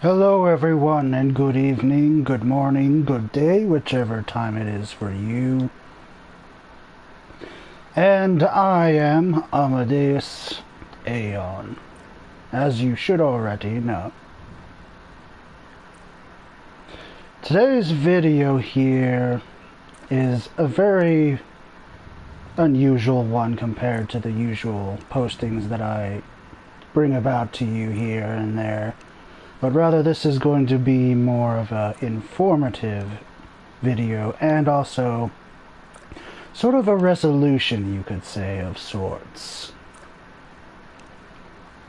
Hello everyone, and good evening, good morning, good day, whichever time it is for you. And I am Amadeus Aeon, as you should already know. Today's video here is a very unusual one compared to the usual postings that I bring about to you here and there. But rather, this is going to be more of an informative video and also sort of a resolution, you could say, of sorts.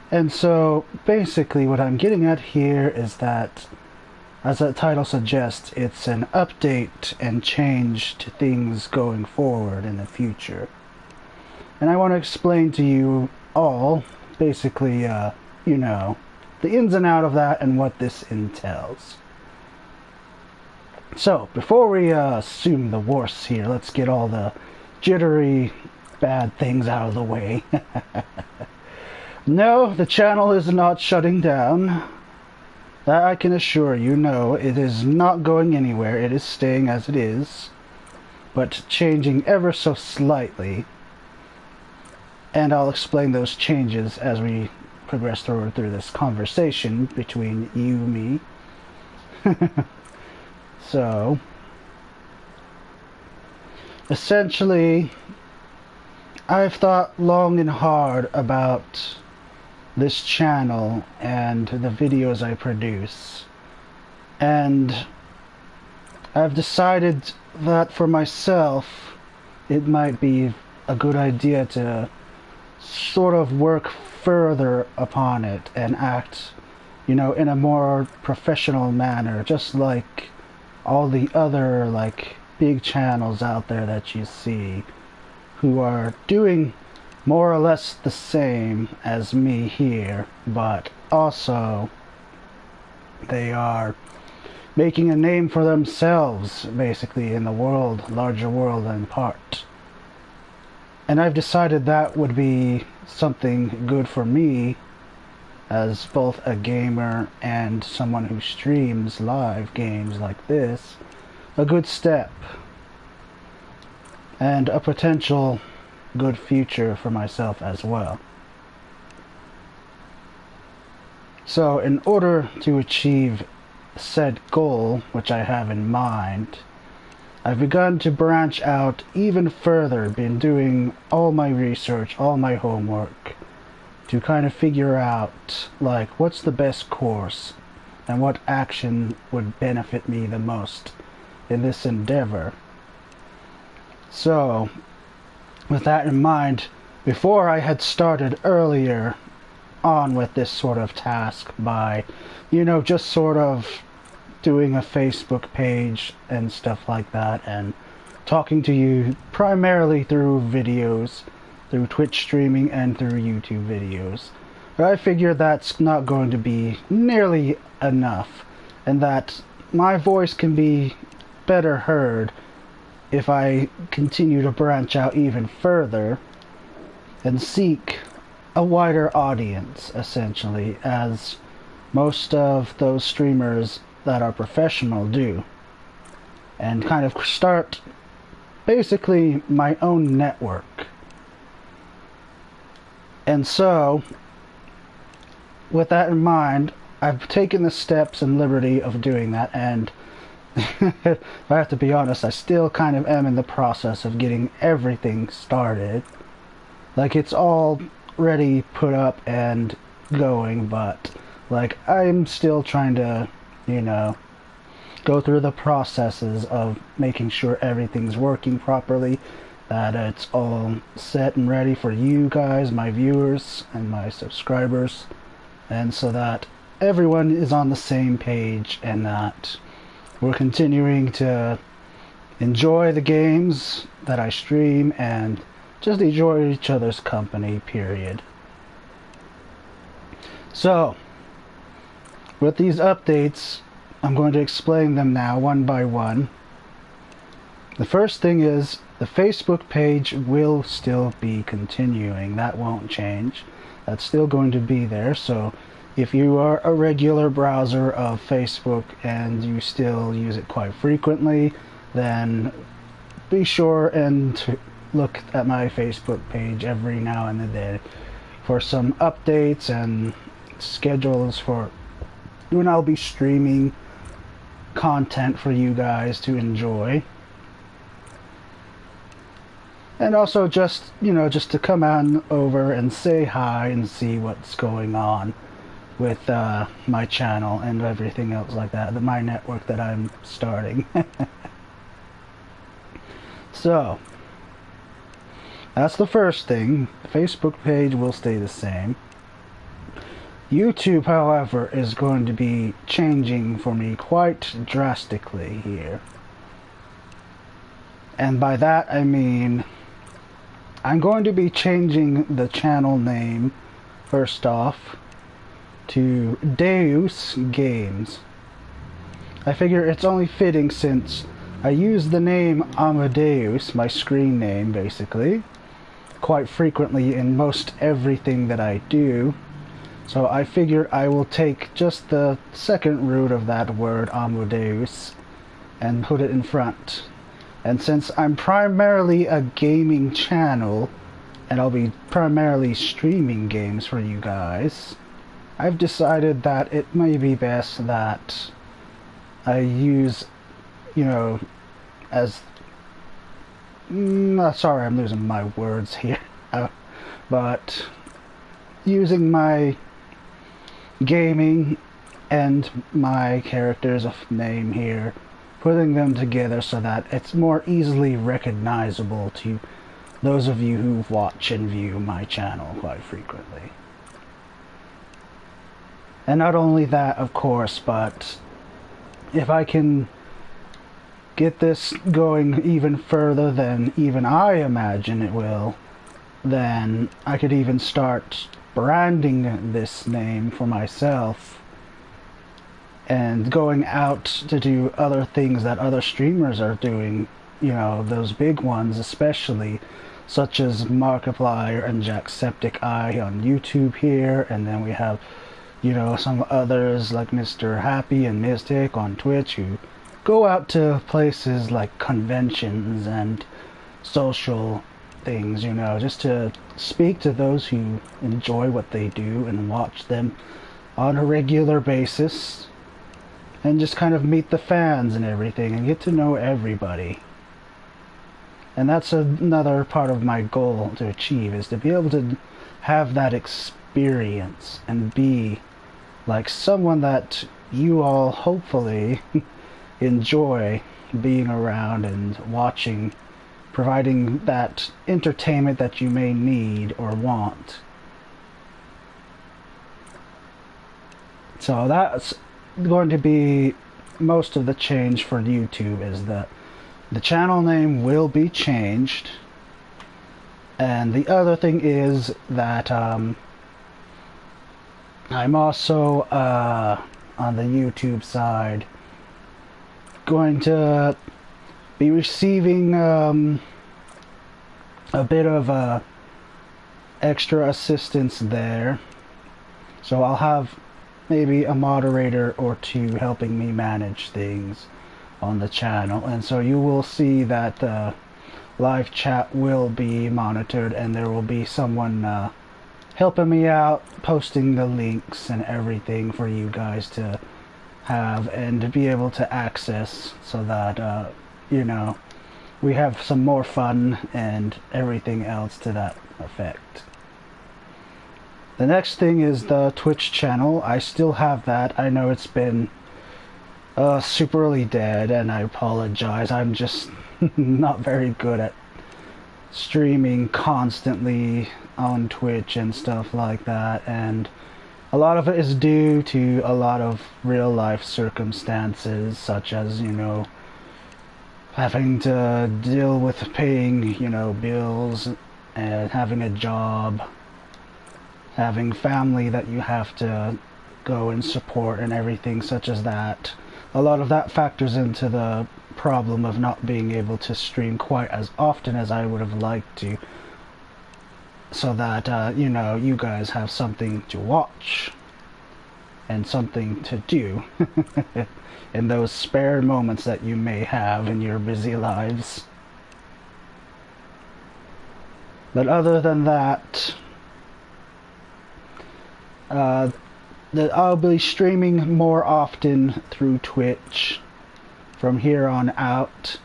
And so, basically, what I'm getting at here is that, as the title suggests, it's an update and change to things going forward in the future. And I want to explain to you all, basically, you know, the ins and outs of that and what this entails. So, before we assume the worst here, let's get all the jittery bad things out of the way. No, the channel is not shutting down. That I can assure you. No, it is not going anywhere. It is staying as it is, but changing ever so slightly. And I'll explain those changes as we progress through this conversation between you and me. So, essentially, I've thought long and hard about this channel and the videos I produce, and I've decided that for myself it might be a good idea to sort of work further upon it and act, you know, in a more professional manner, just like all the other, like, big channels out there that you see who are doing more or less the same as me here, but also they are making a name for themselves, basically, in the world, larger world and part. And I've decided that would be something good for me as both a gamer and someone who streams live games like this. A good step and a potential good future for myself as well. So in order to achieve said goal, which I have in mind, I've begun to branch out even further, been doing all my research, all my homework, to kind of figure out, like, what's the best course and what action would benefit me the most in this endeavor. So, with that in mind, before I had started earlier on with this sort of task by, you know, just sort of doing a Facebook page and stuff like that, and talking to you primarily through videos, through Twitch streaming and through YouTube videos. But I figured that's not going to be nearly enough, and that my voice can be better heard if I continue to branch out even further and seek a wider audience, essentially, as most of those streamers that are professional do, and kind of start basically my own network. And so, with that in mind, I've taken the steps and liberty of doing that, and I have to be honest, I still kind of am in the process of getting everything started. Like, it's all ready, put up, and going, but, like, I'm still trying to, you know, go through the processes of making sure everything's working properly, that it's all set and ready for you guys, my viewers, and my subscribers, and so that everyone is on the same page and that we're continuing to enjoy the games that I stream and just enjoy each other's company, period. So, with these updates, I'm going to explain them now one by one. The first thing is, the Facebook page will still be continuing. That won't change. That's still going to be there, so If you are a regular browser of Facebook and you still use it quite frequently, then be sure and look at my Facebook page every now and then for some updates and schedules for when I'll be streaming content for you guys to enjoy. And also just, just to come on over and say hi and see what's going on with my channel and everything else like that, my network that I'm starting. So, that's the first thing. The Facebook page will stay the same. YouTube, however, is going to be changing for me quite drastically here. And by that I mean I'm going to be changing the channel name first off to Deus Games. I figure it's only fitting since I use the name Amadeus, my screen name basically, quite frequently in most everything that I do. So I figure I will take just the second root of that word, Amadeus, and put it in front. And since I'm primarily a gaming channel, and I'll be primarily streaming games for you guys, I've decided that it may be best that I use, as... sorry, I'm losing my words here. But using my gaming and my character's name here, putting them together so that it's more easily recognizable to those of you who watch and view my channel quite frequently. And not only that, of course, but if I can get this going even further than even I imagine it will, then I could even start branding this name for myself and going out to do other things that other streamers are doing, those big ones especially, such as Markiplier and Jacksepticeye on YouTube here, and then we have, some others like Mr. Happy and Mystic on Twitch who go out to places like conventions and social things, just to speak to those who enjoy what they do and watch them on a regular basis, and just kind of meet the fans and everything and get to know everybody. And that's another part of my goal to achieve, is to be able to have that experience and be like someone that you all hopefully enjoy being around and watching, providing that entertainment that you may need or want. So that's going to be most of the change for YouTube, is that the channel name will be changed. And the other thing is that I'm also on the YouTube side going to be receiving a bit of extra assistance there. So I'll have maybe a moderator or two helping me manage things on the channel, and so you will see that the live chat will be monitored, and there will be someone helping me out, posting the links and everything for you guys to have and to be able to access, so that we have some more fun and everything else to that effect. The next thing is the Twitch channel. I still have that. I know it's been superly dead, and I apologize. I'm just not very good at streaming constantly on Twitch and stuff like that, and a lot of it is due to a lot of real life circumstances, such as, having to deal with paying, bills, and having a job, having family that you have to go and support and everything such as that. A lot of that factors into the problem of not being able to stream quite as often as I would have liked to, so that, you guys have something to watch. and something to do in those spare moments that you may have in your busy lives. But other than that, I'll be streaming more often through Twitch from here on out.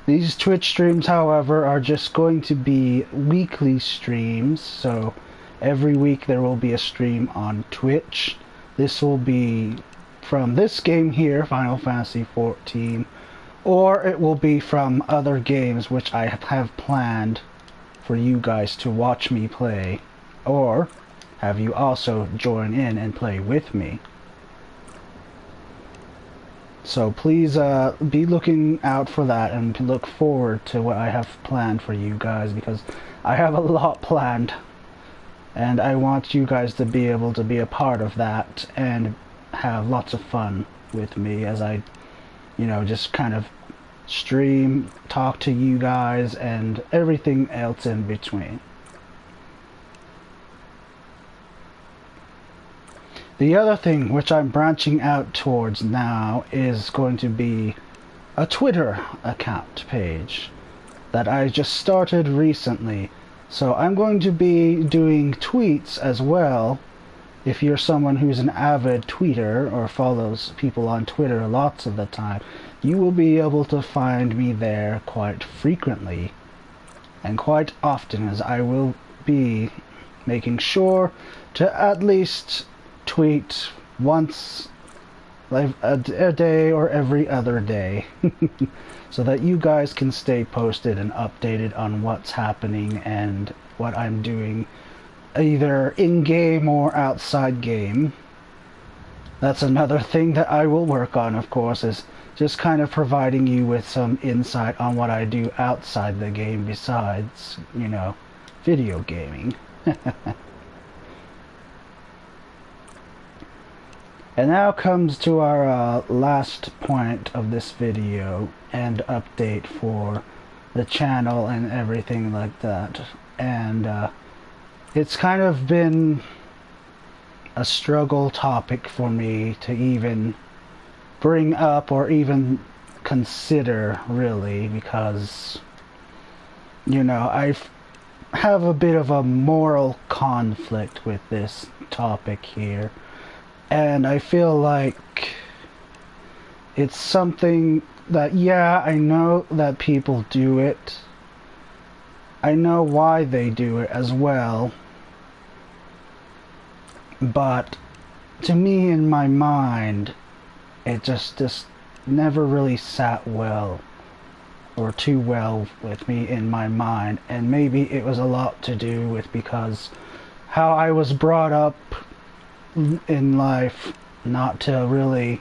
These Twitch streams, however, are just going to be weekly streams, so every week there will be a stream on Twitch. This will be from this game here, Final Fantasy XIV, or it will be from other games which I have planned for you guys to watch me play, or have you also join in and play with me. So please be looking out for that and look forward to what I have planned for you guys, because I have a lot planned and I want you guys to be able to be a part of that and have lots of fun with me as I, just kind of stream, talk to you guys, and everything else in between. The other thing which I'm branching out towards now is going to be a Twitter account page that I just started recently. So I'm going to be doing tweets as well. If you're someone who's an avid tweeter or follows people on Twitter lots of the time, you will be able to find me there quite frequently and quite often, as I will be making sure to at least tweet once a day or every other day so that you guys can stay posted and updated on what's happening and what I'm doing, either in-game or outside game. That's another thing that I will work on, of course, is just kind of providing you with some insight on what I do outside the game besides, video gaming. And now comes to our last point of this video and update for the channel and everything like that. And it's kind of been a struggle topic for me to even bring up or even consider, really, because, I have a bit of a moral conflict with this topic here. And I feel like it's something that, yeah, I know that people do it. I know why they do it as well. But to me, in my mind, it just never really sat well or too well with me in my mind. And maybe it was a lot to do with because how I was brought up in life, not to really,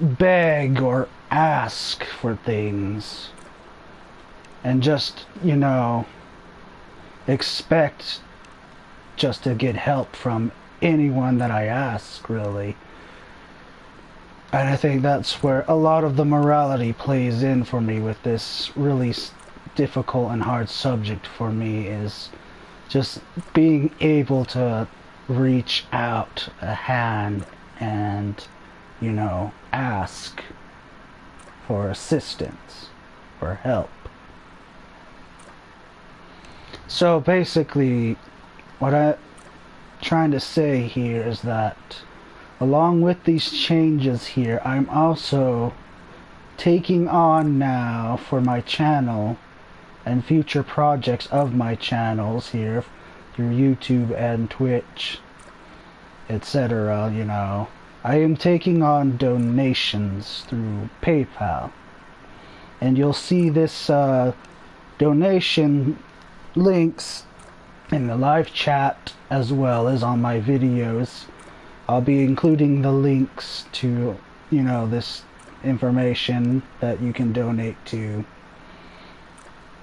beg or ask for things and just, expect just to get help from anyone that I ask, really. And I think that's where a lot of the morality plays in for me with this really difficult and hard subject for me, is just being able to reach out a hand and, ask for assistance, for help. So basically, what I'm trying to say here is that along with these changes here, I'm also taking on now for my channel and future projects of my channels here through YouTube and Twitch, etc. I am taking on donations through PayPal, and you'll see this donation links in the live chat as well as on my videos. I'll be including the links to, this information that you can donate to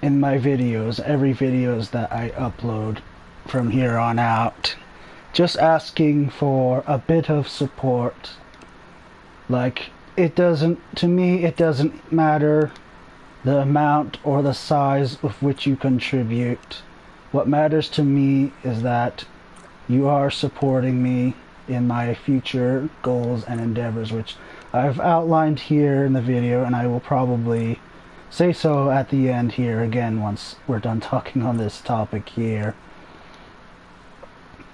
in my videos, every videos that I upload from here on out. Just asking for a bit of support. Like, to me, it doesn't matter the amount or the size of which you contribute. What matters to me is that you are supporting me in my future goals and endeavors, which I've outlined here in the video, and I will probably say so at the end here again once we're done talking on this topic here.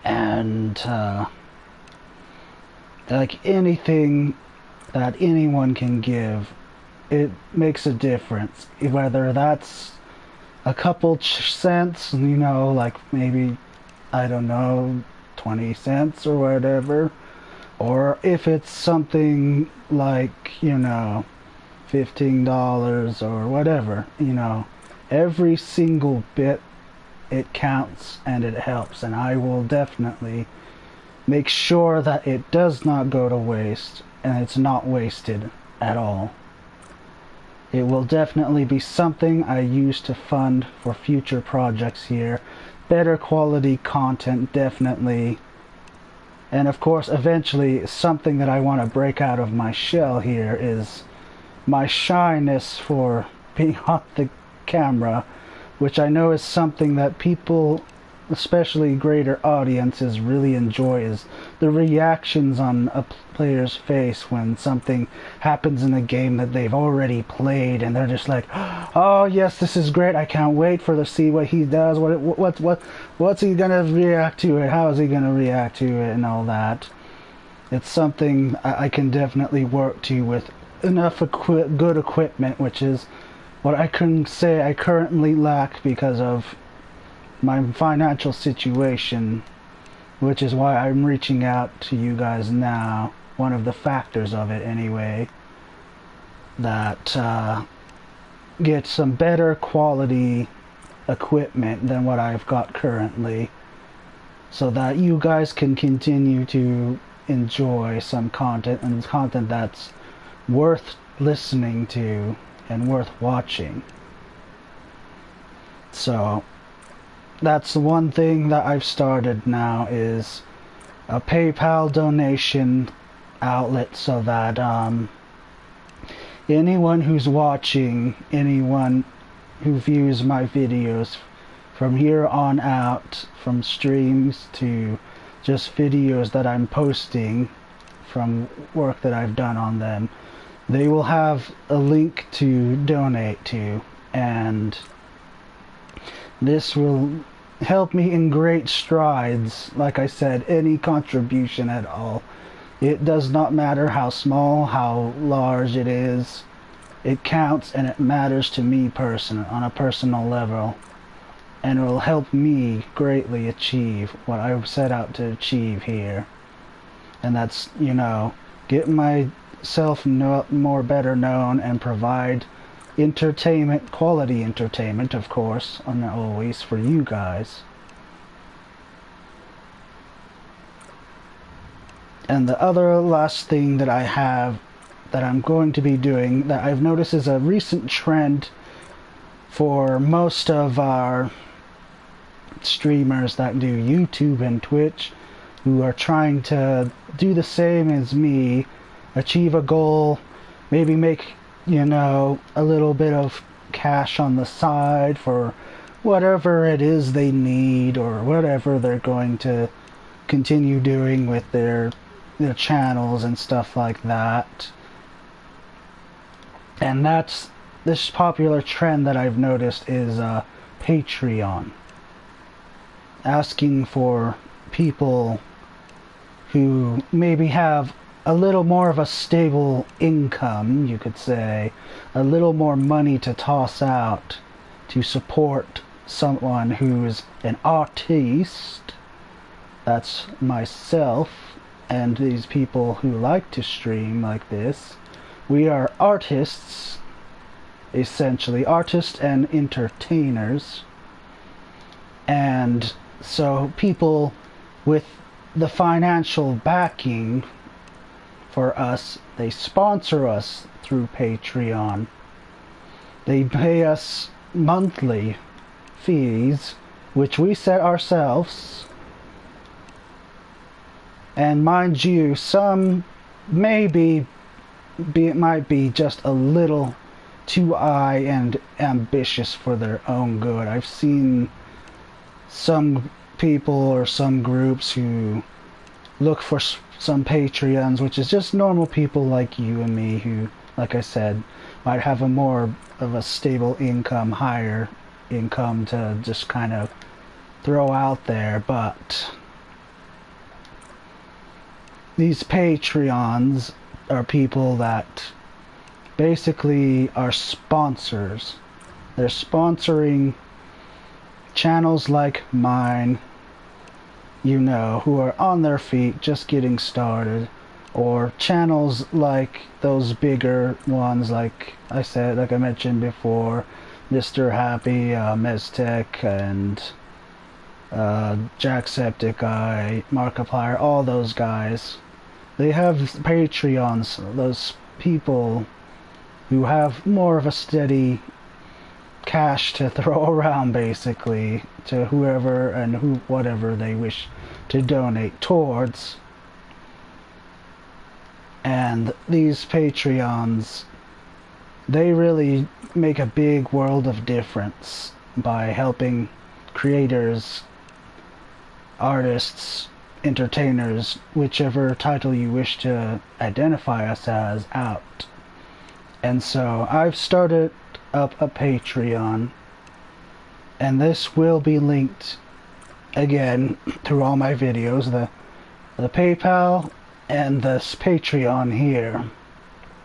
And like anything that anyone can give, it makes a difference, whether that's a couple cents, you know, like maybe, I don't know, 20 cents or whatever, or if it's something like, you know, $15 or whatever, you know, every single bit, it counts and it helps, and I will definitely make sure that it does not go to waste, and it's not wasted at all. It will definitely be something I use to fund for future projects here. Better quality content, definitely. And of course, eventually, something that I want to break out of my shell here is my shyness for being on the camera, which I know is something that people, especially greater audiences, really enjoy, is the reactions on a player's face when something happens in a game that they've already played, and they're just like, oh yes, this is great, I can't wait to see what he does, what's he gonna react to it, how is he gonna react to it, and all that. It's something I can definitely work to with enough good equipment, which is what I can say I currently lack because of my financial situation, which is why I'm reaching out to you guys now. One of the factors of it anyway, that get some better quality equipment than what I've got currently, so that you guys can continue to enjoy some content, and content that's worth listening to and worth watching. So that's the one thing that I've started now, is a PayPal donation outlet, so that anyone who's watching, anyone who views my videos from here on out, from streams to just videos that I'm posting from work that I've done on them, they will have a link to donate to, and this will help me in great strides. Like I said, any contribution at all, it does not matter how small, how large it is, it counts, and it matters to me on a personal level, and it will help me greatly achieve what I've set out to achieve here. And that's, you know, get myself more better known and provide entertainment, quality entertainment, of course, and always for you guys. And the other last thing that I have that I'm going to be doing, that I've noticed is a recent trend for most of our streamers that do YouTube and Twitch, who are trying to do the same as me, achieve a goal, maybe make, you know, a little bit of cash on the side for whatever it is they need, or whatever they're going to continue doing with their channels and stuff like that. And that's this popular trend that I've noticed is Patreon, asking for people who maybe have a little more of a stable income, you could say, a little more money to toss out to support someone who's an artiste. That's myself and these people who like to stream like this. We are artists, essentially, artists and entertainers. And so people with the financial backing for us, they sponsor us through Patreon. They pay us monthly fees, which we set ourselves. And mind you, some maybe it might be just a little too high and ambitious for their own good. I've seen some people or some groups who look for some Patreons, which is just normal people like you and me who, like I said, might have a more of a stable income, higher income to just kind of throw out there. But these Patreons are people that basically are sponsors. They're sponsoring channels like mine, you know, who are on their feet just getting started, or channels like those bigger ones, like I said, like I mentioned before, Mr. Happy, Meztec, and Jacksepticeye, Markiplier, all those guys. They have Patreons, those people who have more of a steady cash to throw around, basically, to whoever and whatever they wish to donate towards. And these Patreons, they really make a big world of difference by helping creators, artists, entertainers, whichever title you wish to identify us as, out. And so I've started up a Patreon, and this will be linked again through all my videos. The PayPal and this Patreon here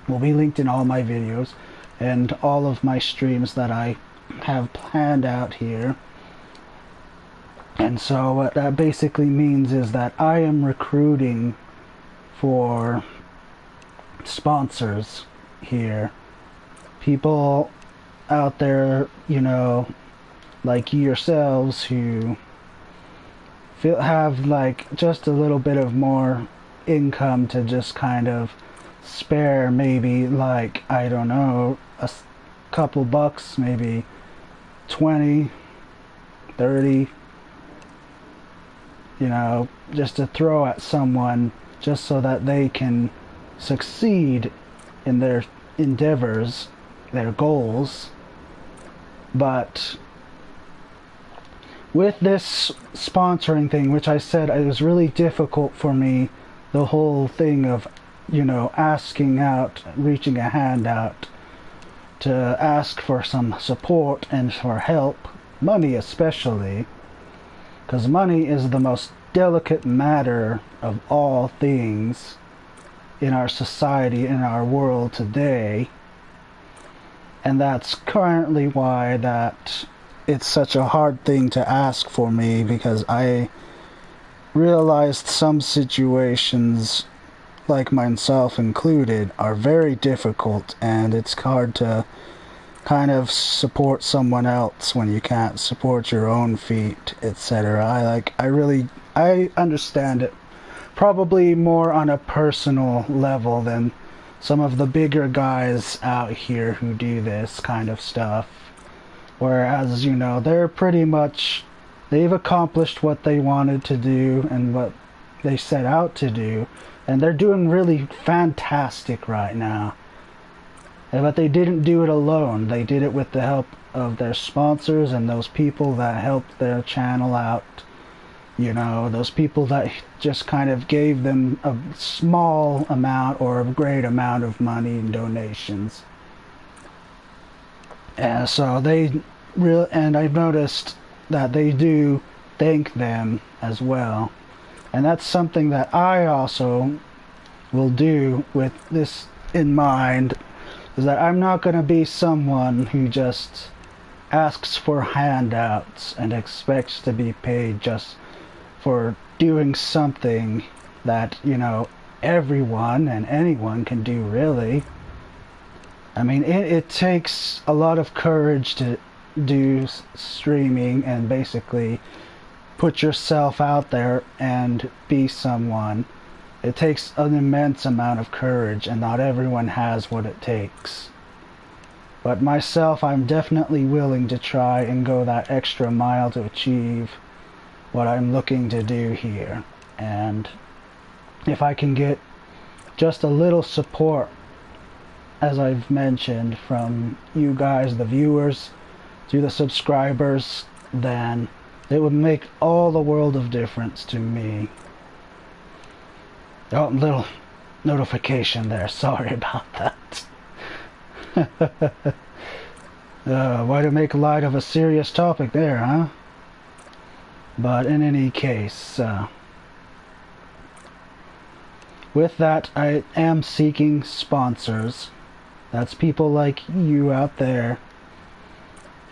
will be linked in all my videos and all of my streams that I have planned out here. And so what that basically means is that I am recruiting for sponsors here. People out there, you know, like yourselves, who have like just a little bit of more income to just kind of spare, maybe like, I don't know, a couple bucks, maybe 20, 30, you know, just to throw at someone just so that they can succeed in their endeavors, their goals. But with this sponsoring thing, which I said it was really difficult for me, the whole thing of, you know, asking out, reaching a hand out to ask for some support and for help, money especially, because money is the most delicate matter of all things in our society, in our world today. And that's currently why that it's such a hard thing to ask for me, because I realized some situations, like myself included, are very difficult, and it's hard to kind of support someone else when you can't support your own feet, etc. I understand it probably more on a personal level than some of the bigger guys out here who do this kind of stuff. Whereas, you know, they've accomplished what they wanted to do and what they set out to do, and they're doing really fantastic right now. But they didn't do it alone. They did it with the help of their sponsors and those people that helped their channel out. You know, those people that just kind of gave them a small amount or a great amount of money in donations. And so and I've noticed that they do thank them as well. And that's something that I also will do with this in mind, is that I'm not going to be someone who just asks for handouts and expects to be paid just for doing something that, you know, everyone and anyone can do, really. I mean, it takes a lot of courage to do streaming and basically put yourself out there and be someone. It takes an immense amount of courage, and not everyone has what it takes. But myself, I'm definitely willing to try and go that extra mile to achieve what I'm looking to do here. And if I can get just a little support, as I've mentioned, from you guys, the viewers, to the subscribers, then it would make all the world of difference to me. Oh, little notification there. Sorry about that. Way to make light of a serious topic there, huh? But in any case, with that, I am seeking sponsors. That's people like you out there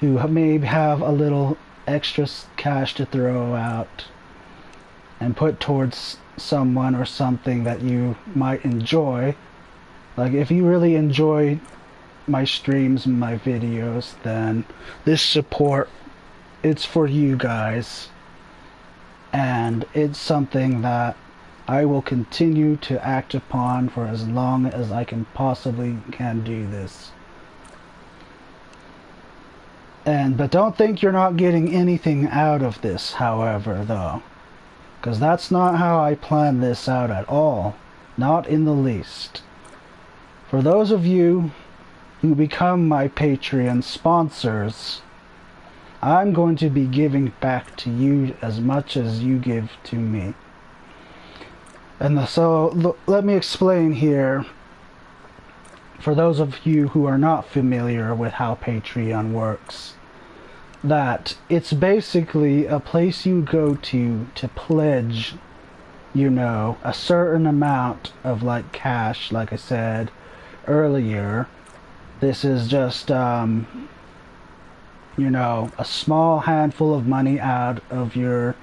who may have a little extra cash to throw out and put towards someone or something that you might enjoy. Like, if you really enjoy my streams and my videos, then this support, it's for you guys, and it's something that I will continue to act upon for as long as I can possibly do this. But don't think you're not getting anything out of this, however, though, because that's not how I planned this out at all, not in the least. For those of you who become my Patreon sponsors, I'm going to be giving back to you as much as you give to me. And so let me explain here, for those of you who are not familiar with how Patreon works, that it's basically a place you go to pledge, you know, a certain amount of like cash, like I said earlier. This is just, you know, a small handful of money out of your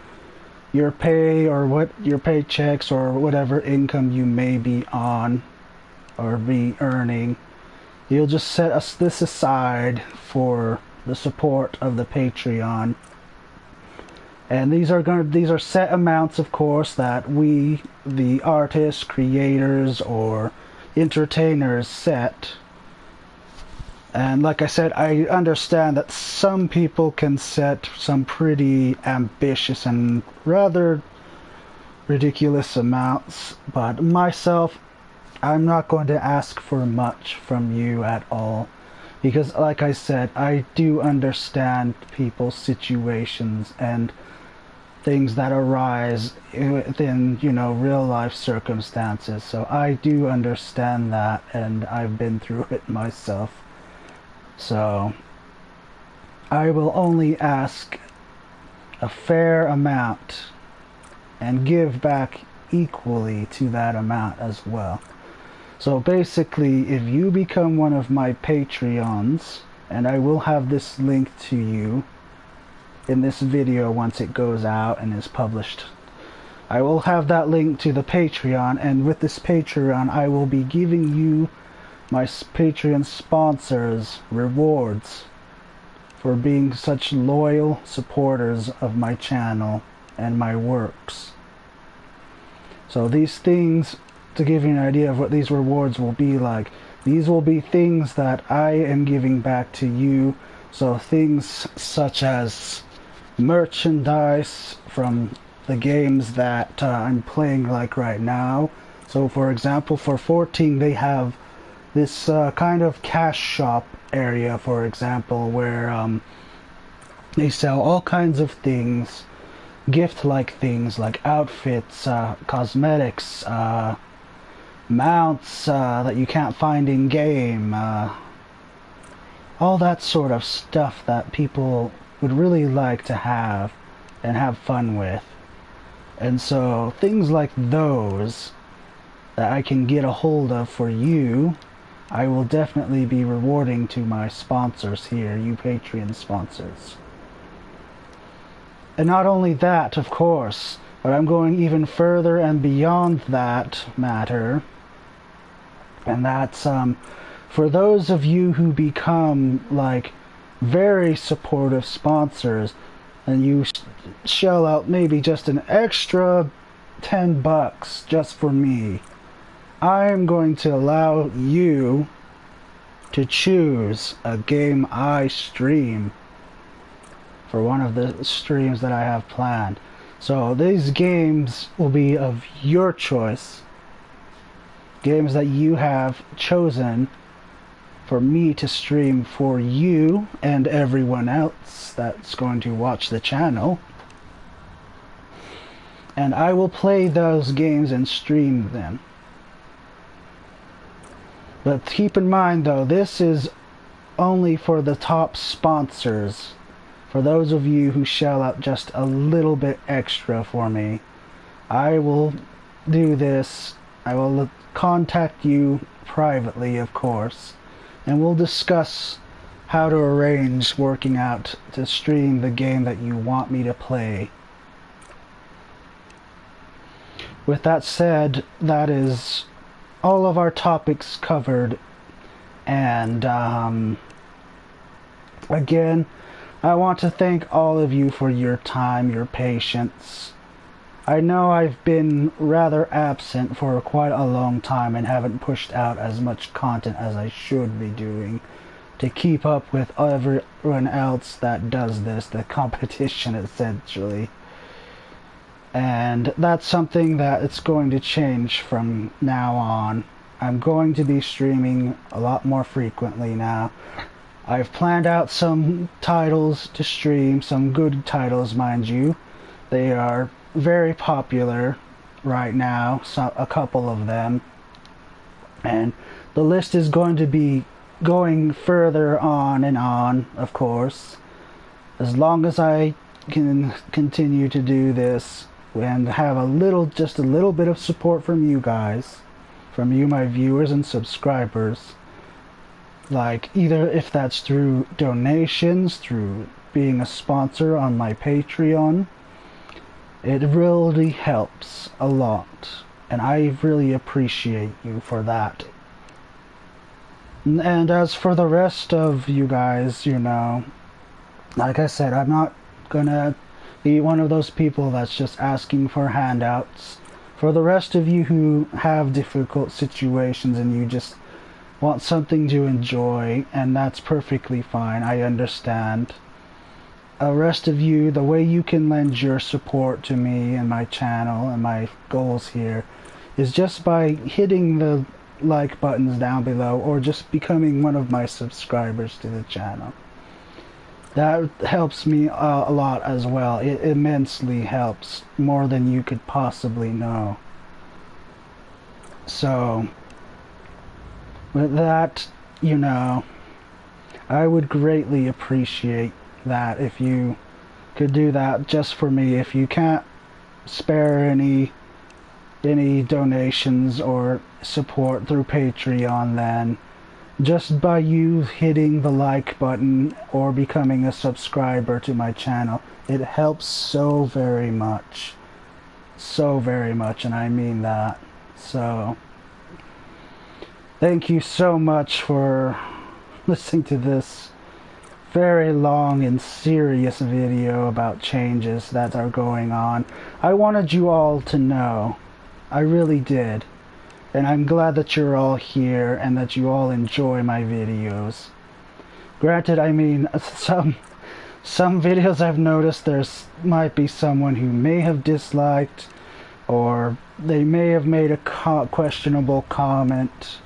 pay, or what your paychecks, or whatever income you may be on or be earning. You'll just set this aside for the support of the Patreon. And these are set amounts, of course, that we, the artists, creators, or entertainers, set. And like I said, I understand that some people can set some pretty ambitious and rather ridiculous amounts, but myself, I'm not going to ask for much from you at all, because like I said, I do understand people's situations and things that arise within, you know, real life circumstances. So I do understand that, and I've been through it myself. So I will only ask a fair amount and give back equally to that amount as well. So basically, if you become one of my Patreons, and I will have this link to you in this video once it goes out and is published, I will have that link to the Patreon, and with this Patreon I will be giving you, my Patreon sponsors, rewards for being such loyal supporters of my channel and my works. So these things, to give you an idea of what these rewards will be like, these will be things that I am giving back to you. So things such as merchandise from the games that I'm playing like right now. So for example, for 14 they have this kind of cash shop area, for example, where they sell all kinds of things, gift-like things like outfits, cosmetics, mounts that you can't find in game, all that sort of stuff that people would really like to have and have fun with. And so things like those that I can get a hold of for you, I will definitely be rewarding to my sponsors here, you Patreon sponsors. And not only that, of course, but I'm going even further and beyond that matter. And that's for those of you who become like very supportive sponsors, and you shell out maybe just an extra $10 just for me, I'm going to allow you to choose a game I stream for one of the streams that I have planned. So these games will be of your choice, games that you have chosen for me to stream for you and everyone else that's going to watch the channel. and I will play those games and stream them. But keep in mind though, this is only for the top sponsors. For those of you who shell out just a little bit extra for me, I will do this. I will contact you privately, of course, and we'll discuss how to arrange working out to stream the game that you want me to play. With that said, that is all of our topics covered, and again, I want to thank all of you for your time, your patience. I know I've been rather absent for quite a long time and haven't pushed out as much content as I should be doing to keep up with everyone else that does this, the competition essentially. And that's something that it's going to change from now on. I'm going to be streaming a lot more frequently now. I've planned out some titles to stream, some good titles, mind you. They are very popular right now, so a couple of them. And the list is going to be going further on and on, of course. As long as I can continue to do this and have just a little bit of support from you guys, from you, my viewers and subscribers. Like, either if that's through donations, through being a sponsor on my Patreon, it really helps a lot, and I really appreciate you for that. And as for the rest of you guys, you know, like I said, I'm not gonna be one of those people that's just asking for handouts. For the rest of you who have difficult situations and you just want something to enjoy, and that's perfectly fine, I understand. The rest of you, the way you can lend your support to me and my channel and my goals here is just by hitting the like buttons down below or just becoming one of my subscribers to the channel. That helps me a lot as well. It immensely helps, more than you could possibly know. So with that, you know, I would greatly appreciate that if you could do that just for me. If you can't spare any donations or support through Patreon, then just by you hitting the like button or becoming a subscriber to my channel, it helps so very much. So very much, and I mean that. So thank you so much for listening to this very long and serious video about changes that are going on. I wanted you all to know. I really did. And I'm glad that you're all here and that you all enjoy my videos. Granted, I mean, some videos I've noticed there's might be someone who may have disliked, or they may have made a questionable comment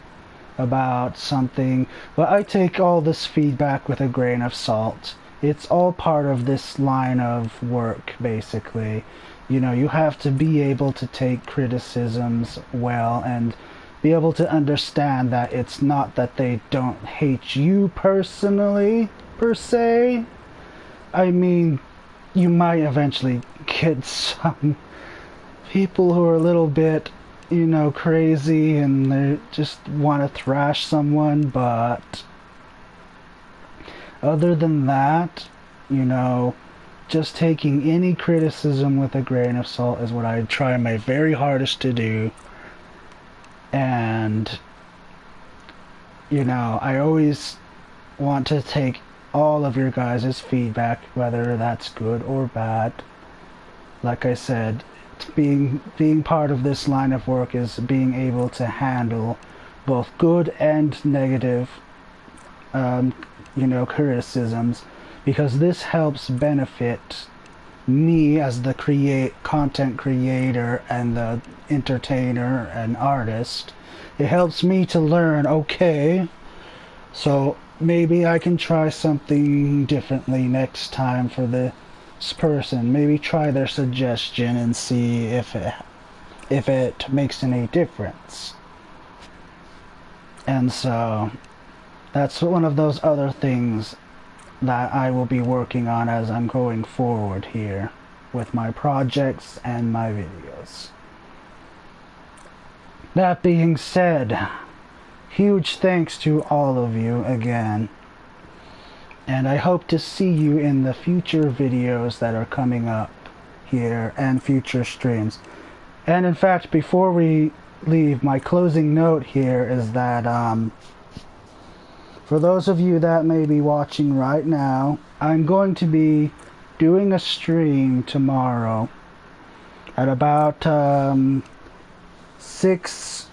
about something, but I take all this feedback with a grain of salt. It's all part of this line of work, basically. You know, you have to be able to take criticisms well and be able to understand that it's not that they don't hate you personally, per se. I mean, you might eventually get some people who are a little bit, you know, crazy and they just want to thrash someone, but other than that, you know, just taking any criticism with a grain of salt is what I try my very hardest to do. And, you know, I always want to take all of your guys' feedback, whether that's good or bad. Like I said, being part of this line of work is being able to handle both good and negative, you know, criticisms, because this helps benefit me as the content creator and the entertainer and artist. It helps me to learn, okay, so maybe I can try something differently next time for the person. Maybe try their suggestion and see if it makes any difference. And so that's one of those other things that I will be working on as I'm going forward here with my projects and my videos. That being said, huge thanks to all of you again. And I hope to see you in the future videos that are coming up here and future streams. And in fact, before we leave, my closing note here is that for those of you that may be watching right now, I'm going to be doing a stream tomorrow at about 6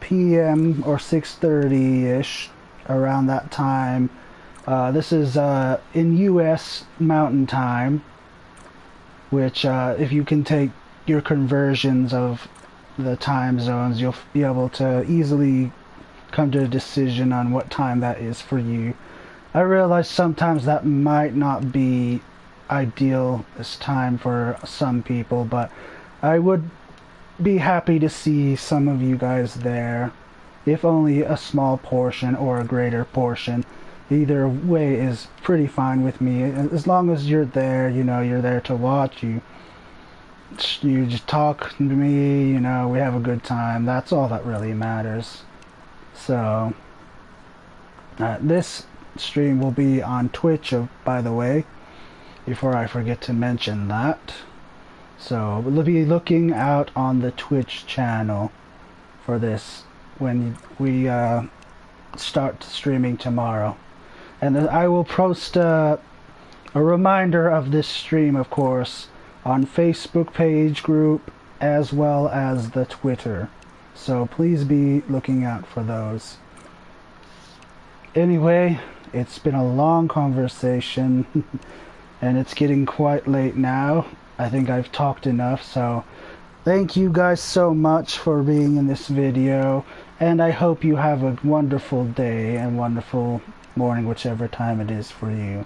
p.m. or 6:30-ish, around that time. This is in U.S. Mountain Time, which if you can take your conversions of the time zones, you'll be able to easily come to a decision on what time that is for you. I realize sometimes that might not be ideal this time for some people, but I would be happy to see some of you guys there, if only a small portion or a greater portion. Either way is pretty fine with me, as long as you're there. You know, you're there to watch. You just talk to me, you know, we have a good time. That's all that really matters. So this stream will be on Twitch, by the way, before I forget to mention that. So we'll be looking out on the Twitch channel for this when we start streaming tomorrow. And I will post a reminder of this stream, of course, on Facebook page group as well as the Twitter. So please be looking out for those. Anyway, it's been a long conversation and it's getting quite late now. I think I've talked enough, so thank you guys so much for being in this video, and I hope you have a wonderful day and wonderful morning, whichever time it is for you.